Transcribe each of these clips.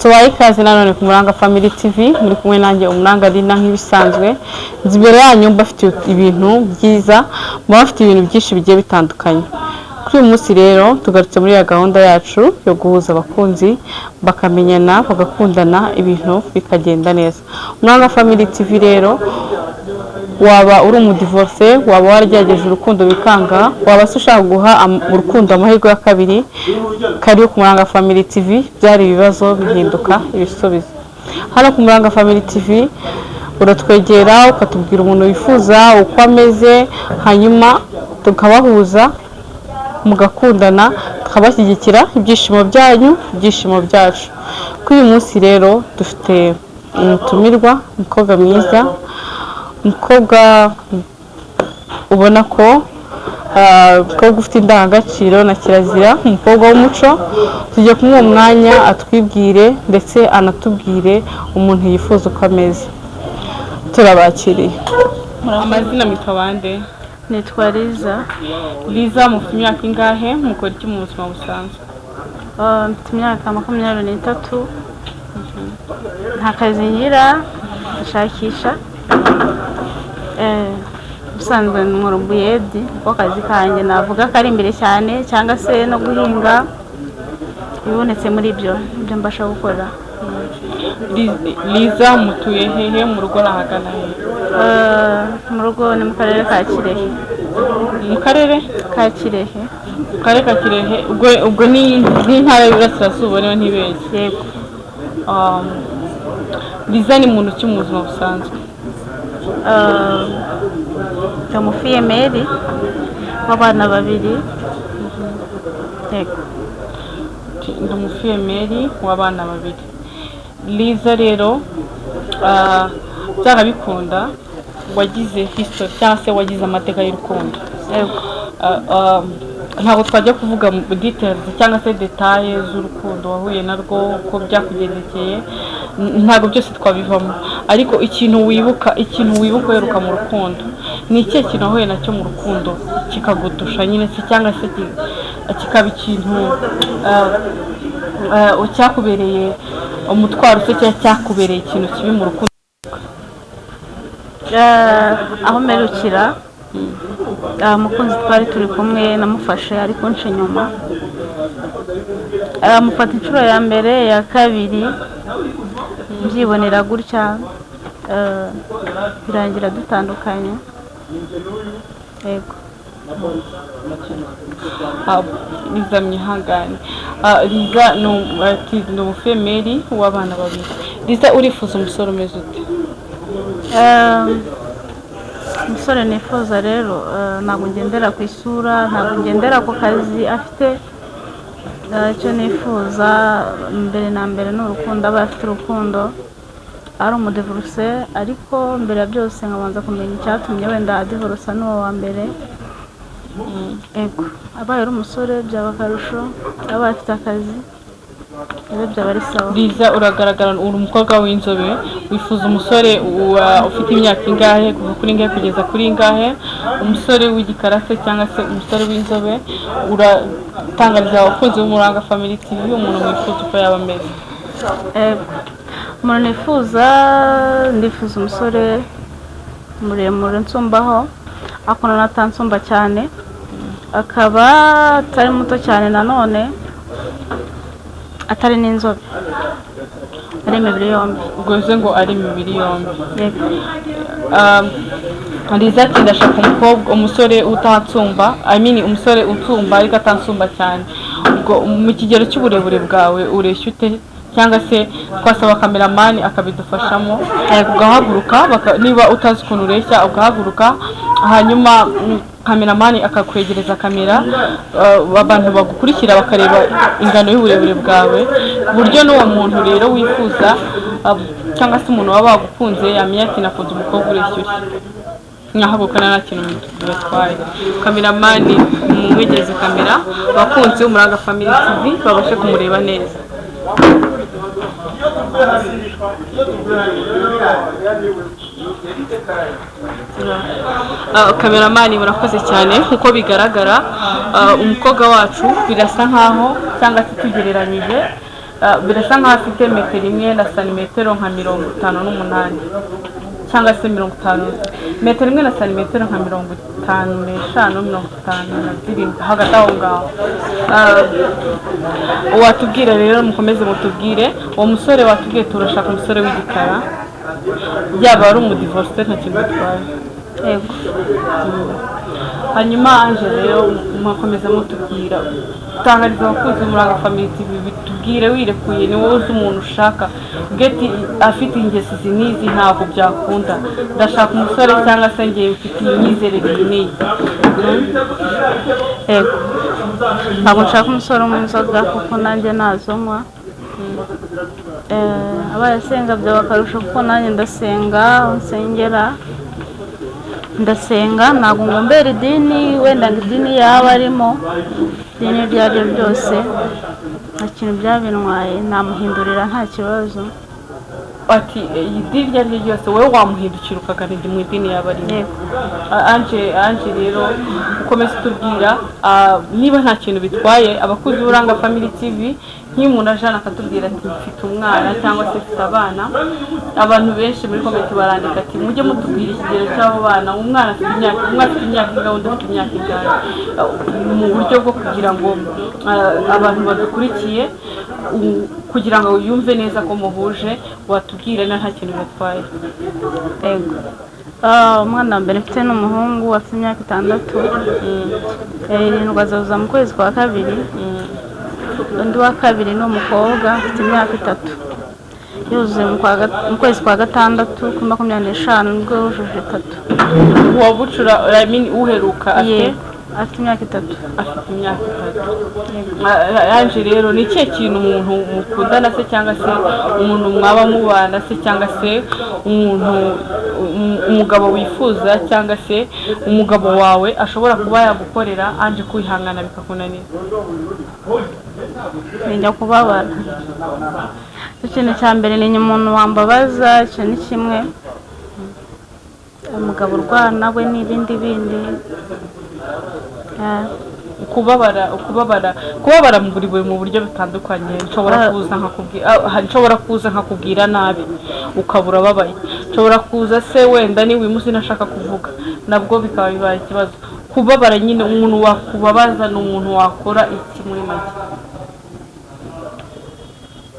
tubaye ikaze nanone ku Muranga Family TV muri kumwe nanjye Umuranga Lina nk'ibisanzwe nzibere yanyu bafite ibintu byiza bafite ibintu byinshi bigiye bitandukanye. Kuri uyu munsi rero tugarutse muri ya gahunda yacu yo guhuza abakunzi bakamenyana bagakundana ibintu bikagenda neza. Umuranga Family TV rero waba uri umudivorce, waba waragerageje urukundo bikanga, waba se ushaka guha urukundo amahirwe ya kabiri, kari ku Muranga Family TV byari ibibazo bihinduka ibisubizo. Hano ku Muranga Family TV uratwegera ukatubwira umuntu wifuza uko ameze, hanyuma tukabahuza mugakundana tukabashyigikira ibyishimo byanyu ibyishimo byacu. Kuri uyu munsi rero dufite umutumirwa, umukobwa mwiza, umukobwa ubona ko umukobwa ufite indangagaciro na kirazira, umukobwa w'umuco. Tujye kumuha umwanya atwibwire ndetse anatubwire umuntu yifuza uko ameze. Turabakiriye. Amazina mitwa bande? Nitwa Liza. Liza, mufite imyaka ingahe? Mukora iki mu buzima busanzwe? Mfite imyaka 23. Nta kazi ngira, ndashakisha. Usanzwe nkora ubuyedi, ko kazi kanjye navuga kari imbere cyane, cyangwa se no guhinga ibonetse muri ibyo mbasha gukora. Liza, mutuye hehe? Mu rugo nahagana he? Mu rugo ni mu karere ka Kirehe. Mu karere ka Kirehe? Mu karere ka Kirehe. Ubwo ni intara y'Iburasirazuba niyo ntibeshye. Yego. Liza ni muntu ki mu buzima busanzwe? Umufiyemeri w'abana babiri. Yego. Ndi umufiyemeri w'abana babiri. Liza rero byarabikunda wagize history cyangwa se wagize amateka y'urukundo. Yego. Ntabwo twajya kuvuga mu details cyangwa se details z'urukundo wahuye narwo uko byakugendekeye, ntabwo byose twabivamo, ariko ikintu wibuka yeruka mu rukundo ni ikihe kintu wahuye nacyo mu rukundo kikagudusha nyine se, cyangwa se kikaba ikintu cyakubereye umutwaro se cyangwa cyakubereye ikintu kibi mu rukundo? Aho mperukira umukunzi twari turi kumwe namufashe ariko nce nyuma, mufata inshuro ya mbere ya kabiri byibonera gutya, birangira dutandukanye. Yego. Liza mwihangane. Liza ni umufemeri w'abana babiri. Liza, urifuza umusore umeze ute? Umusore nifuza rero ntabwo ngendera ku isura, ntabwo ngendera ku kazi afite. Icyo nifuza mbere na mbere ni urukundo, aba afite urukundo, ari umudivorce, ariko mbere ya byose nkabanza kumenya icyatumye wenda adivorce n'uwo wa mbere. Yego. Abaye ari umusore byaba akarusho, abaye afite akazi byaba ari sawa. Liza, uragaragara uri umukobwa w'inzobe, wifuza umusore ufite imyaka ingahe kuva kuri ingahe kugeza kuri ingahe? Umusore w'igikarase cyangwa se umusore w'inzobe? Uratangariza abakunzi b'Umuranga Family TV umuntu wifuza uko yaba ameze? Umuntu ndifuza umusore muremure nsumbaho, akona natansumba cyane, akaba atari muto cyane, nanone atari n'inzobe, ari imibiri yombi. Ubwo ngo ari imibiri yombi. Yego. Liza ati ndashaka umusore utansumba, umusore unsumba ariko atansumba cyane. Ubwo mu kigero cy'uburebure bwawe ureshya ute? Cyangwa se twasaba kameramani akabidufashamo, ugahaguruka, niba utazi ukuntu ureshya ugahaguruka, hanyuma kameramani akakwegereza kamera, abantu bagukurikira bakareba ingano y'uburebure bwawe, ku buryo n'uwo muntu rero wifuza cyangwa se umuntu waba wagukunze yamenya ati nakunze umukobwa ureshya ute. Nyahaguruka nta kintu bibatwaye. Kameramani mumwegereze kamera, abakunzi b'Umuranga Family TV babashe kumureba neza. Kameramani murakoze cyane. Nkuko bigaragara umukobwa wacu birasa nkaho cyangwa se tugereranyije birasa nkaho afite metero imwe na santimetero nka 58 cyangwa se 50, metero imwe na santimetero nka 55 57 hagati aho ngaho. Watubwira rero, mukomeze mutubwire uwo musore watubwiye turashaka umusore w'igikara, yaba ari umudivorce nta kintu bitwaye. yego. Hanyuma Ange rero mukomeza mutubwira, utangariza abakunzi Umuranga Family TV, bitubwire wirekuye, ni wowe uzi umuntu ushaka geti afite ingeso zinizi ntabwo byakunda, ndashaka umusore cyangwa se ngiye mfite imyizerere n'iyi. Yego, ntabwo nshaka umusore w'inzoga kuko nanjye nazonywa. Abaye asenga byaba akarusho kuko nanjye ndasenga, nsengera ndasenga, ntabwo ngombera idini, wenda ngo idini yaba arimo, idini iryo ari ryo ryose nta kintu byabintwaye, namuhindurira nta kibazo. Ati idini iryo ari ryo ryose wowe wamuhindukira ukagana mu idini yaba arimo. Ange rero ukomeze utubwira niba nta kintu bitwaye abakuzi b'Umuranga Family TV, nk'iyo umuntu ajana akatubwira ati mfite umwana cyangwa se mfite abana, abantu benshi muri komenti barandika ati mujye mutubwira ikigero cy'abo bana, umwana afite imyaka ingahe, undi afite imyaka ingahe, mu buryo bwo kugira ngo abantu badukurikiye kugira ngo yumve neza ko muhuje, watubwira nta kintu bitwaye. Yego, umwana wa mbere mfite n'umuhungu afite imyaka 6, 7 azaza mu kwezi kwa kabiri, undi wa kabiri ni umukobwa afite imyaka 3, yuzuye mu kwezi kwa gatandatu kuri 25 nibwo yujuje 3. Wabucura uheruka afite imyaka 3. Afite imyaka 3. Ange rero ni ikihe kintu umuntu mukundana se cyangwa se umuntu mwaba mubana se cyangwa se umugabo wifuza cyangwa se umugabo wawe ashobora kuba yagukorera Ange kwihangana bikakunanira? Njya kubabara. Ikintu cya mbere ni umuntu wambabaza, icyo ni kimwe. Umugabo urwana we n'ibindi bindi. Kubabara mu buryo bitandukanye. Nshobora kuza nkakubwira nabi ukabura babaye, nshobora kuza se wenda ni wimuzi nashaka kuvuga, nabwo bikaba bibaye ikibazo. Kubabara nyine, umuntu wakubabaza ni umuntu wakora iki muri make?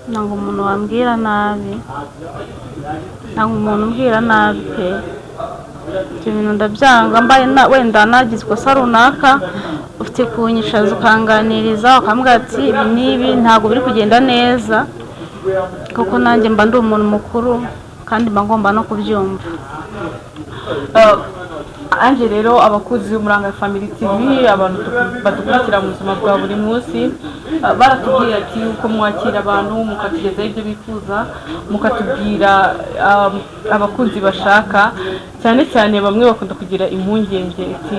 Ntabwo umuntu wambwira nabi, ntabwo umuntu umbwira nabi pe, ibyo bintu ndabyanga. Mbaye wenda nagize ikosa runaka, ufite kunyishaza ukanganiriza ukambwira ati ibi n'ibi ntabwo biri kugenda neza, kuko nanjye mba ndi umuntu mukuru kandi mba ngomba no kubyumva. Ange rero abakuzi b'Umuranga Family TV, abantu badukurikira mu buzima bwa buri munsi, baratubwira ati uko mwakira abantu mukatugezaho ibyo bifuza, mukatubwira abakunzi bashaka, cyane cyane bamwe bakunda kugira impungenge ati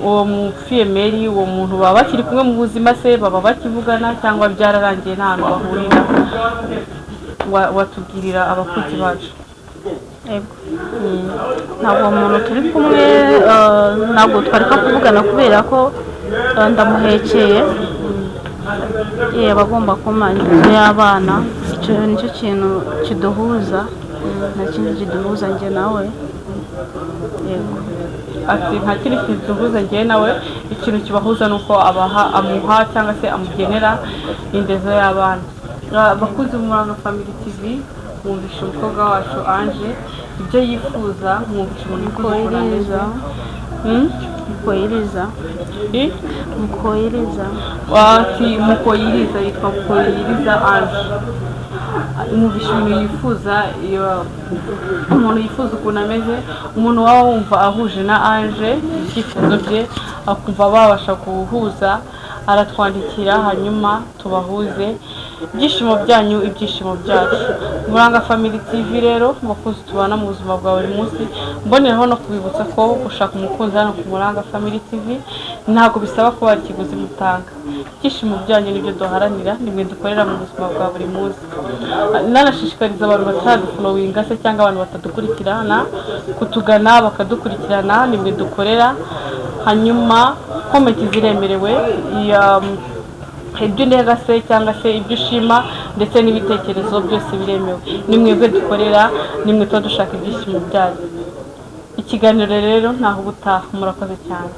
uwo mufiyemeri, uwo muntu baba bakiri kumwe mu buzima se, baba bakivugana cyangwa byararangiye nta hantu bahurira? Watubwirira abakunzi bacu. Ntabwo umuntu turi kumwe, ntabwo twareka kuvugana kubera ko ndamuhekeye, abagomba kumanya inzu y'abana, icyo nicyo kintu kiduhuza, nta kindi kiduhuza njye nawe. Yego, ati nta kindi kiduhuza njye nawe, ikintu kibahuza ni uko amuha cyangwa se amugenera indezo y'abana. Abakunzi b'Umuranga Family TV, mwumvishe umukobwa wacu Ange ibyo yifuza, mwumvishe Mukoyiriza. Ati Mukoyiriza, yitwa Mukoyiriza Ange. Mwumvishe ibintu yifuza, umuntu yifuza ukuntu ameze, umuntu waba wumva ahuje na Ange ibyifuzo bye, akumva babasha guhuza, aratwandikira hanyuma tubahuze. Ibyishimo byanyu ibyishimo byacu. Umuranga Family TV rero, abakunzi tubana mu buzima bwa buri munsi, mboneraho no kubibutsa ko gushaka umukunzi hano ku Umuranga Family TV ntabwo bisaba ko hari ikiguzi mutanga. Ibyishimo byanyu nibyo duharanira, nimwe dukorera mu buzima bwa buri munsi. Nanashishikariza abantu bataduflowinga se cyangwa abantu batadukurikirana kutugana bakadukurikirana, nimwe dukorera. Hanyuma komenti ziremerewe, ibyo unenga se cyangwa se ibyo ushima ndetse n'ibitekerezo byose biremewe. Ni mwebwe dukorera, ni mwe tuba dushaka ibyishimo byanyu. Ikiganiro rero ntaho ubutaha, murakoze cyane.